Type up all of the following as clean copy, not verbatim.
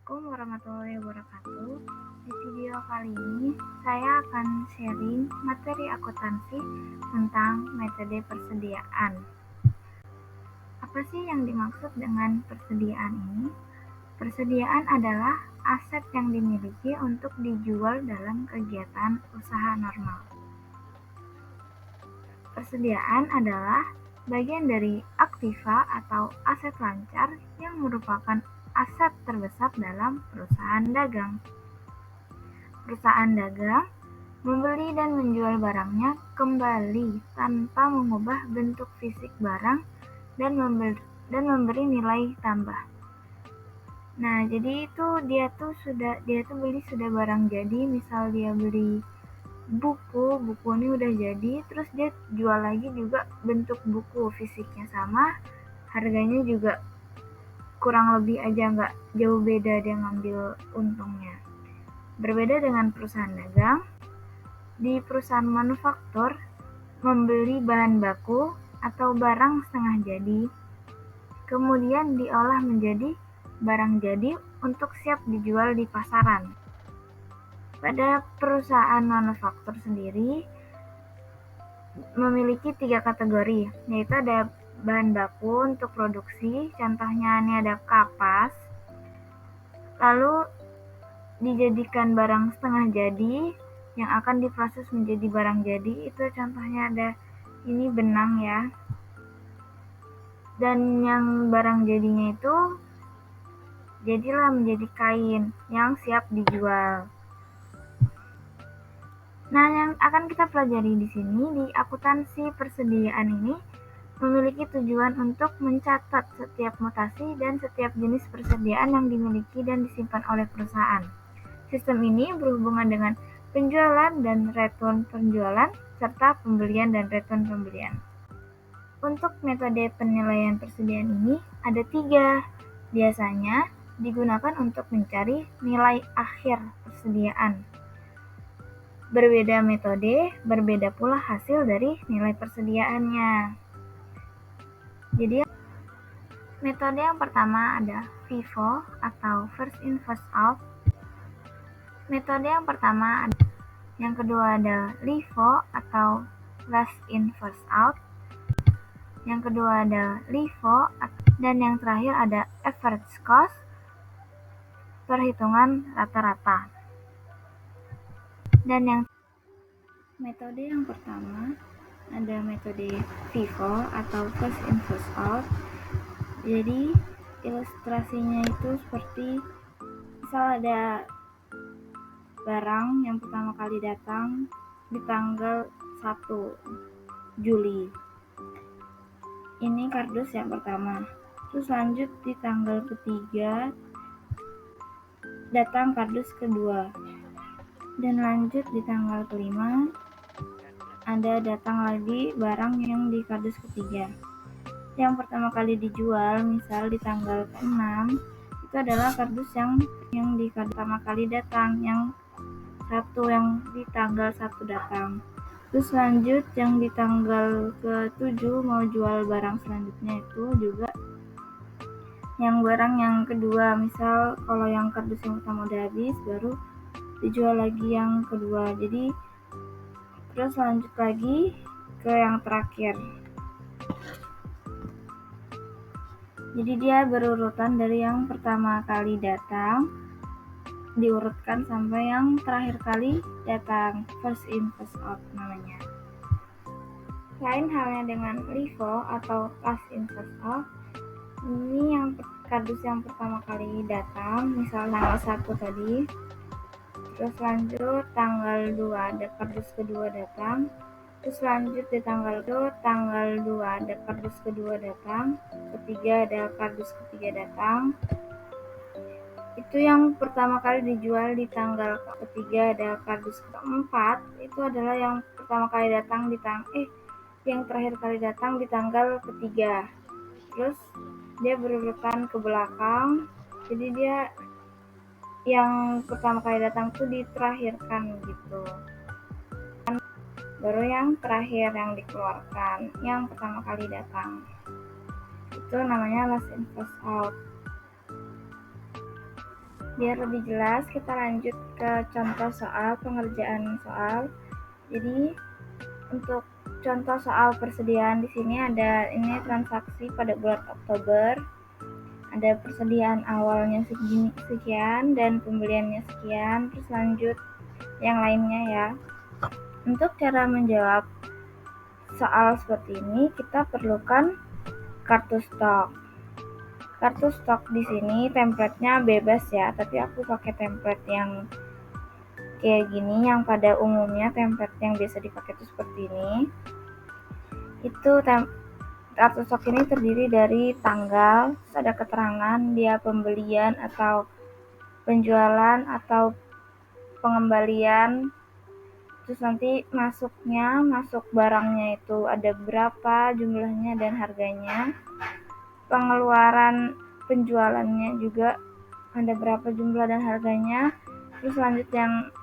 Assalamualaikum warahmatullahi wabarakatuh. Di video kali ini saya akan sharing materi akuntansi tentang metode persediaan. Apa sih yang dimaksud dengan persediaan ini? Persediaan adalah aset yang dimiliki untuk dijual dalam kegiatan usaha normal. Persediaan adalah bagian dari aktiva atau aset lancar yang merupakan aset terbesar dalam perusahaan dagang. Perusahaan dagang membeli dan menjual barangnya kembali tanpa mengubah bentuk fisik barang dan memberi nilai tambah. Nah, jadi itu dia tuh beli sudah barang jadi, misal dia beli buku ini udah jadi, terus dia jual lagi juga bentuk buku fisiknya sama, harganya juga kurang lebih aja nggak jauh beda, dia ngambil untungnya. Berbeda dengan perusahaan dagang, di perusahaan manufaktur membeli bahan baku atau barang setengah jadi, kemudian diolah menjadi barang jadi untuk siap dijual di pasaran. Pada perusahaan manufaktur sendiri memiliki 3 kategori, yaitu ada bahan baku untuk produksi, contohnya ini ada kapas, lalu dijadikan barang setengah jadi yang akan diproses menjadi barang jadi, itu contohnya ada ini benang ya, dan yang barang jadinya itu jadilah menjadi kain yang siap dijual. Nah, yang akan kita pelajari di sini di akuntansi persediaan ini memiliki tujuan untuk mencatat setiap mutasi dan setiap jenis persediaan yang dimiliki dan disimpan oleh perusahaan. Sistem ini berhubungan dengan penjualan dan return penjualan serta pembelian dan return pembelian. Untuk metode penilaian persediaan ini ada 3. Biasanya digunakan untuk mencari nilai akhir persediaan. Berbeda metode, berbeda pula hasil dari nilai persediaannya. Jadi metode yang pertama ada FIFO atau first in first out. Metode yang pertama ada, yang kedua ada LIFO atau last in first out. Yang kedua ada LIFO dan yang terakhir ada average cost, perhitungan rata-rata. Dan yang metode yang pertama ada metode FIFO atau first in first out. Jadi ilustrasinya itu seperti misal ada barang yang pertama kali datang di tanggal 1 Juli. Ini kardus yang pertama. Terus lanjut di tanggal ketiga datang kardus kedua. Dan lanjut di tanggal kelima ada datang lagi barang yang di kardus ketiga. Yang pertama kali dijual misal di tanggal ke-6 itu adalah kardus yang di kardus pertama kali datang, yang di tanggal 1 datang. Terus lanjut yang di tanggal ke-7 mau jual barang selanjutnya itu juga yang barang yang kedua, misal kalau yang kardus yang pertama udah habis baru dijual lagi yang kedua. Jadi terus lanjut lagi ke yang terakhir. Jadi dia berurutan dari yang pertama kali datang diurutkan sampai yang terakhir kali datang, first in first out namanya. Lain halnya dengan LIFO atau last in first out. Ini yang kardus yang pertama kali datang, misal tanggal 1 tadi. Terus lanjut tanggal 2 ada kardus kedua datang. Terus lanjut di tanggal 2 ada kardus kedua datang. Ketiga ada kardus ketiga datang. Itu yang pertama kali dijual di tanggal ketiga. Ada kardus keempat, itu adalah yang pertama kali datang yang terakhir kali datang di tanggal ketiga. Terus dia berurutan ke belakang, jadi dia yang pertama kali datang tuh diterakhirkan gitu. Baru yang terakhir yang dikeluarkan, yang pertama kali datang. Itu namanya last in first out. Biar lebih jelas, kita lanjut ke contoh soal pengerjaan soal. Jadi untuk contoh soal persediaan di sini ada ini transaksi pada bulan Oktober. Ada persediaan awalnya sekian dan pembeliannya sekian, terus lanjut yang lainnya ya. Untuk cara menjawab soal seperti ini, kita perlukan kartu stok. Kartu stok di sini template-nya bebas ya, tapi aku pakai template yang kayak gini, yang pada umumnya template yang biasa dipakai itu seperti ini. Itu kartu stok ini terdiri dari tanggal, terus ada keterangan dia pembelian atau penjualan atau pengembalian, terus nanti masuk barangnya itu ada berapa jumlahnya dan harganya, pengeluaran penjualannya juga ada berapa jumlah dan harganya, terus lanjut yang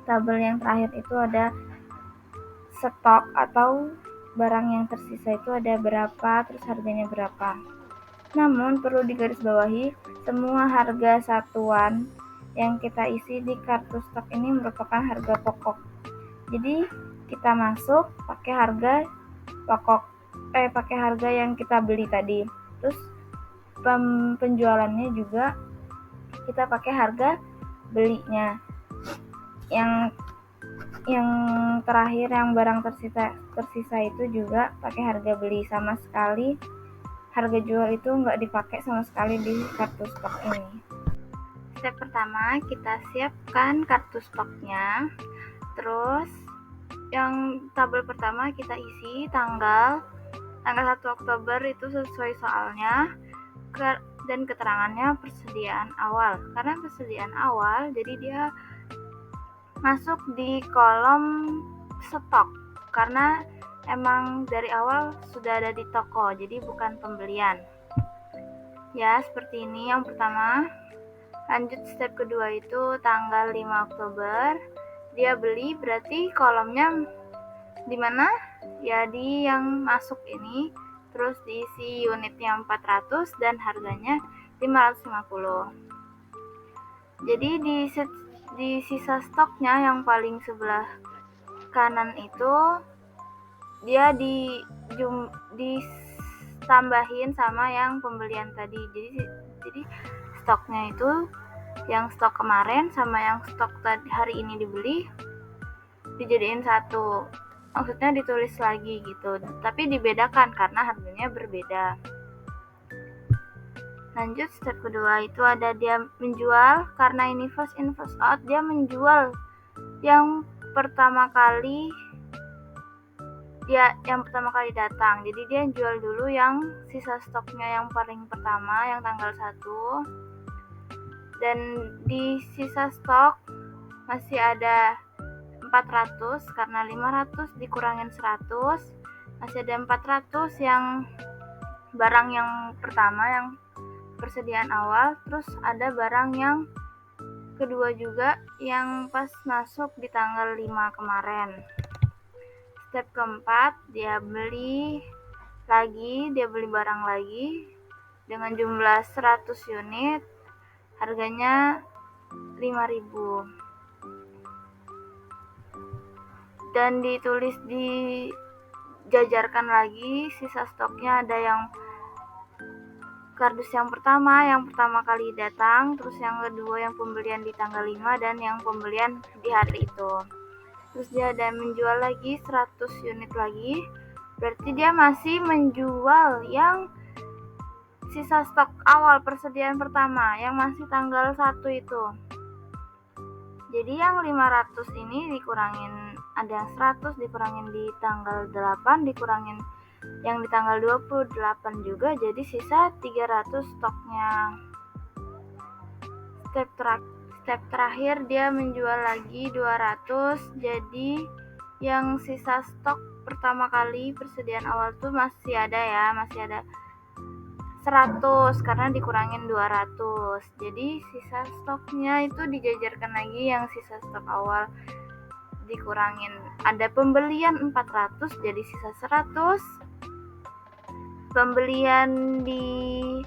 tabel yang terakhir itu ada stok atau barang yang tersisa itu ada berapa, terus harganya berapa. Namun perlu digarisbawahi, semua harga satuan yang kita isi di kartu stok ini merupakan harga pokok. Jadi kita masuk pakai harga pokok, pakai harga yang kita beli tadi. Terus penjualannya juga kita pakai harga belinya. Yang terakhir yang barang tersisa itu juga pakai harga beli. Sama sekali harga jual itu nggak dipakai sama sekali di kartu stok ini. Step pertama, kita siapkan kartu stoknya. Terus yang tabel pertama kita isi tanggal 1 Oktober itu sesuai soalnya, dan keterangannya persediaan awal. Karena persediaan awal, jadi dia masuk di kolom stok karena emang dari awal sudah ada di toko, jadi bukan pembelian ya. Seperti ini yang pertama. Lanjut step kedua itu tanggal 5 Oktober dia beli, berarti kolomnya di mana ya, di yang masuk ini. Terus diisi unitnya 400 dan harganya 550. Jadi di sisa stoknya yang paling sebelah kanan itu dia ditambahin sama yang pembelian tadi. Jadi stoknya itu yang stok kemarin sama yang stok tadi hari ini dibeli dijadiin satu. Maksudnya ditulis lagi gitu, tapi dibedakan karena harganya berbeda. Lanjut step kedua itu ada dia menjual. Karena ini first in first out, dia menjual yang pertama kali datang. Jadi dia jual dulu yang sisa stoknya yang paling pertama, yang tanggal 1. Dan di sisa stok masih ada 400, karena 500 dikurangin 100, masih ada 400 yang barang yang pertama, yang persediaan awal. Terus ada barang yang kedua juga yang pas masuk di tanggal 5 kemarin. Step keempat, dia beli barang lagi dengan jumlah 100 unit, harganya 5.000. Dan ditulis, dijajarkan lagi sisa stoknya. Ada yang kardus yang pertama kali datang, terus yang kedua yang pembelian di tanggal 5, dan yang pembelian di hari itu. Terus dia ada menjual lagi 100 unit lagi, berarti dia masih menjual yang sisa stok awal persediaan pertama yang masih tanggal 1 itu. Jadi yang 500 ini dikurangin, ada yang 100 dikurangin di tanggal 8, dikurangin yang di tanggal 28 juga, jadi sisa 300 stoknya. Step terakhir dia menjual lagi 200, jadi yang sisa stok pertama kali persediaan awal tuh masih ada 100 karena dikurangin 200. Jadi sisa stoknya itu dijajarkan lagi, yang sisa stok awal dikurangin, ada pembelian 400 jadi sisa 100, pembelian di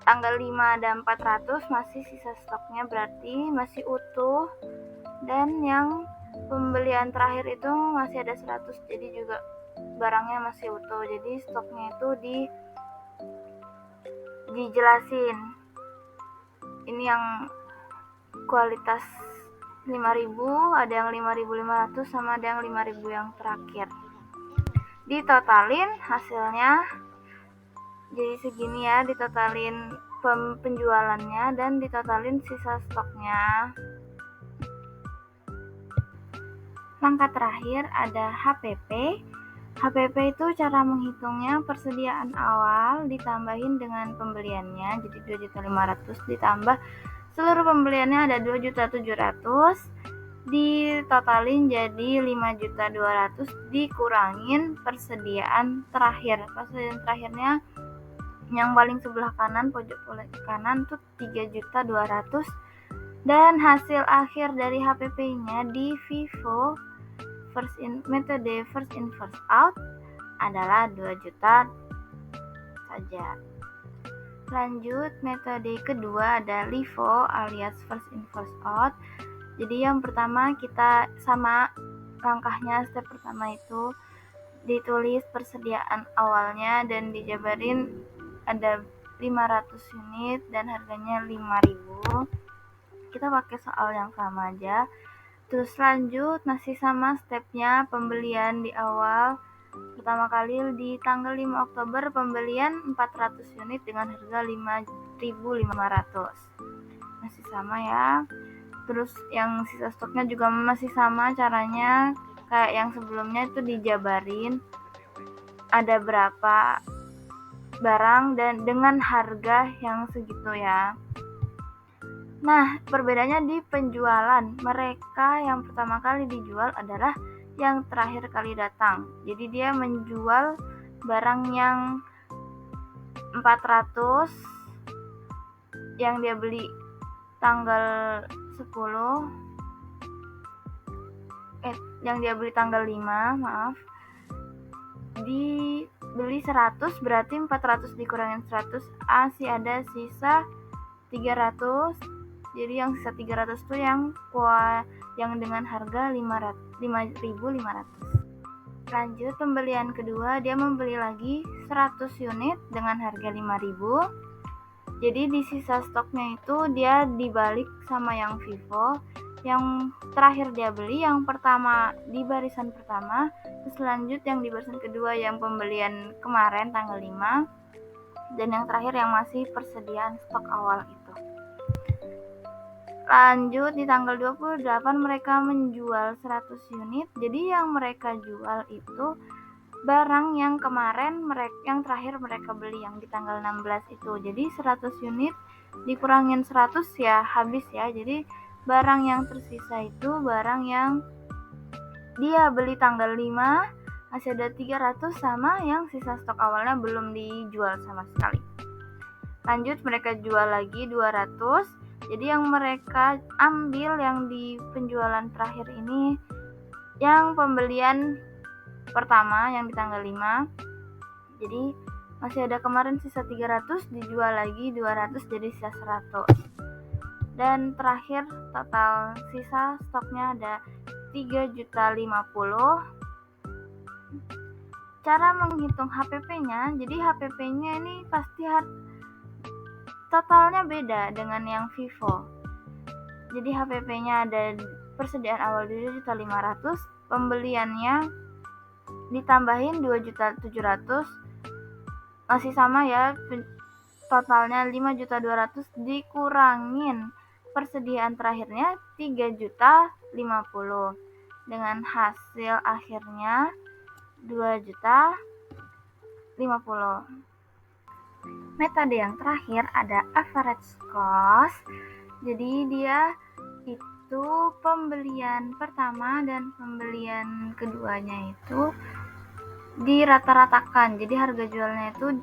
tanggal 5 ada 400, masih sisa stoknya berarti masih utuh. Dan yang pembelian terakhir itu masih ada 100, jadi juga barangnya masih utuh. Jadi stoknya itu dijelasin. Ini yang kualitas 5.000, ada yang 5.500 sama ada yang 5.000 yang terakhir. Ditotalin hasilnya jadi segini ya, ditotalin penjualannya dan ditotalin sisa stoknya. Langkah terakhir ada HPP. HPP itu cara menghitungnya persediaan awal ditambahin dengan pembeliannya, jadi 2.500.000 ditambah seluruh pembeliannya ada 2.700.000, ditotalin jadi 5.200.000 dikurangin persediaan terakhir. Persediaan terakhirnya yang paling sebelah kanan, pojok kanan tuh 3.200.000, dan hasil akhir dari HPP-nya di FIFO metode first in first out adalah 2 juta saja. Lanjut, metode kedua ada LIFO alias first in first out. Jadi yang pertama kita sama langkahnya, step pertama itu ditulis persediaan awalnya dan dijabarin ada 500 unit dan harganya 5.000. Kita pakai soal yang sama aja. Terus lanjut, masih sama stepnya pembelian di awal. Pertama kali di tanggal 5 Oktober pembelian 400 unit dengan harga 5.500. Masih sama ya. Terus yang sisa stoknya juga masih sama caranya kayak yang sebelumnya, itu dijabarin ada berapa barang dan dengan harga yang segitu ya. Nah, perbedaannya di penjualan. Mereka yang pertama kali dijual adalah yang terakhir kali datang. Jadi dia menjual barang yang 400 yang dia beli tanggal 10, yang dia beli tanggal 5, dibeli 100, berarti 400 dikurangin 100, masih ada sisa 300. Jadi yang sisa 300 itu yang dengan harga 5.500. Lanjut, pembelian kedua, dia membeli lagi 100 unit dengan harga 5.000. Jadi di sisa stoknya itu dia dibalik sama yang FIFO. Yang terakhir dia beli yang pertama di barisan pertama, terus lanjut yang di barisan kedua yang pembelian kemarin tanggal 5, dan yang terakhir yang masih persediaan stok awal itu. Lanjut, di tanggal 28 mereka menjual 100 unit. Jadi yang mereka jual itu barang yang kemarin yang terakhir mereka beli yang di tanggal 16 itu. Jadi 100 unit dikurangin 100 ya habis ya. Jadi barang yang tersisa itu barang yang dia beli tanggal 5, masih ada 300 sama yang sisa stok awalnya belum dijual sama sekali. Lanjut, mereka jual lagi 200. Jadi yang mereka ambil yang di penjualan terakhir ini yang pembelian pertama yang di tanggal 5. Jadi masih ada kemarin sisa 300, dijual lagi 200 jadi sisa 100. Dan terakhir total sisa stoknya ada 3.050.000. Cara menghitung HPP-nya, jadi HPP-nya ini pasti totalnya beda dengan yang FIFO. Jadi HPP-nya ada persediaan awal 2.500.000, pembeliannya ditambahin 2.700.000, masih sama ya, totalnya 5.200.000 dikurangin persediaan terakhirnya 3.050.000 dengan hasil akhirnya 2.050.000. Metode yang terakhir ada average cost. Jadi dia itu pembelian pertama dan pembelian keduanya itu dirata-ratakan. Jadi harga jualnya itu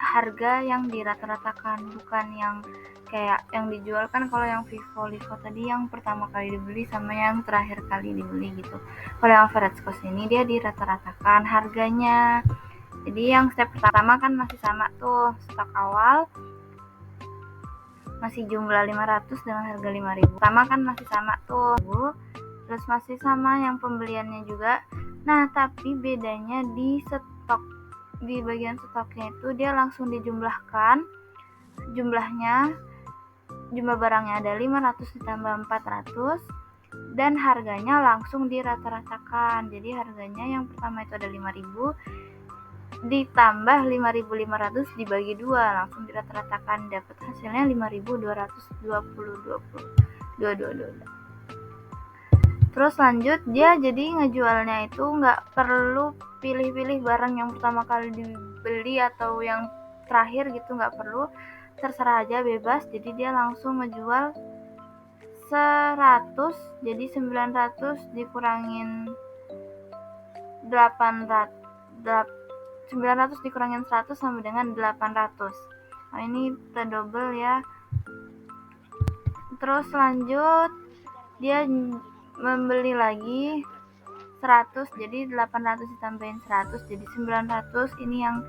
harga yang dirata-ratakan, bukan yang kayak yang dijual kan kalau yang FIFO tadi yang pertama kali dibeli sama yang terakhir kali dibeli gitu. Kalau yang average cost ini dia dirata-ratakan harganya. Jadi yang step pertama kan masih sama tuh, stok awal masih jumlah 500 dengan harga 5.000. Sama kan, masih sama tuh. Terus masih sama yang pembeliannya juga. Nah, tapi bedanya di stok. Di bagian stoknya itu dia langsung dijumlahkan. Jumlah barangnya ada 500 ditambah 400 dan harganya langsung dirata-ratakan. Jadi harganya yang pertama itu ada 5.000 ditambah 5.500 dibagi 2, langsung dirata-ratakan, dapat hasilnya 5.220. Terus lanjut, dia jadi ngejualnya itu nggak perlu pilih-pilih barang yang pertama kali dibeli atau yang terakhir gitu, nggak perlu, terserah aja, bebas. Jadi dia langsung ngejual 100, jadi 900 dikurangin 900 dikurangin 100 sama dengan 800. Nah, ini kita double ya. Terus lanjut, dia membeli lagi 100, jadi 800 ditambahin 100 jadi 900. Ini yang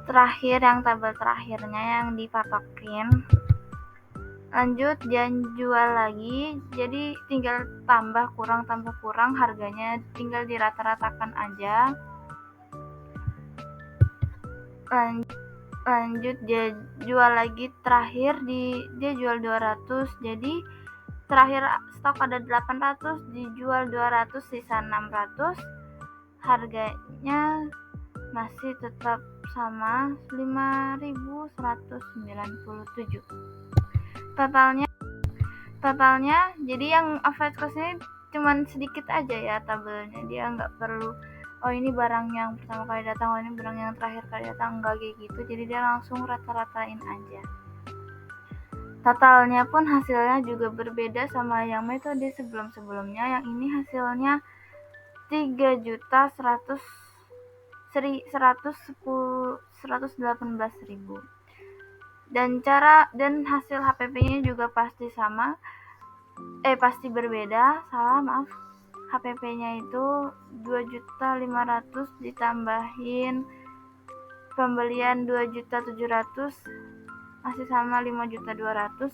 terakhir, yang tabel terakhirnya yang dipatokin. Lanjut, dia jual lagi, jadi tinggal tambah kurang, harganya tinggal dirata-ratakan aja. Lanjut, dia jual lagi, terakhir dia jual 200, jadi terakhir stok ada 800, dijual 200, sisa 600, harganya masih tetap sama 5.197. Totalnya jadi yang average cost ini cuman sedikit aja ya tabelnya, dia nggak perlu ini barang yang pertama kali datang, ini barang yang terakhir kali datang, nggak kayak gitu. Jadi dia langsung rata-ratain aja. Totalnya pun hasilnya juga berbeda sama yang metode sebelum-sebelumnya. Yang ini hasilnya 3.118.000. Dan hasil HPP-nya juga pasti sama. Pasti berbeda. HPP-nya itu 2.500.000 ditambahin pembelian 2.700.000 masih sama 5.200.000,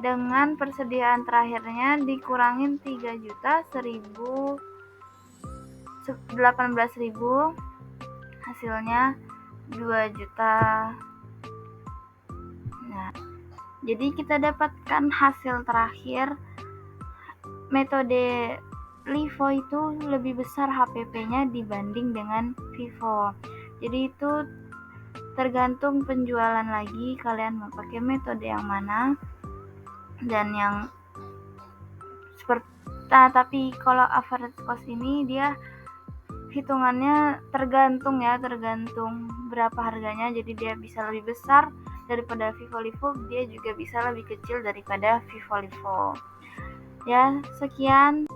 dengan persediaan terakhirnya dikurangin 3.118.000, hasilnya 2 juta. Nah, jadi kita dapatkan hasil terakhir metode LIFO itu lebih besar HPP-nya dibanding dengan FIFO. Jadi itu tergantung penjualan lagi, kalian mau pakai metode yang mana dan yang seperti. Tapi kalau average cost ini dia hitungannya tergantung berapa harganya. Jadi dia bisa lebih besar daripada FIFO-LIFO, dia juga bisa lebih kecil daripada FIFO-LIFO. Ya, sekian.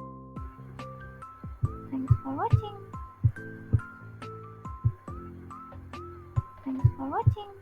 Thanks for watching.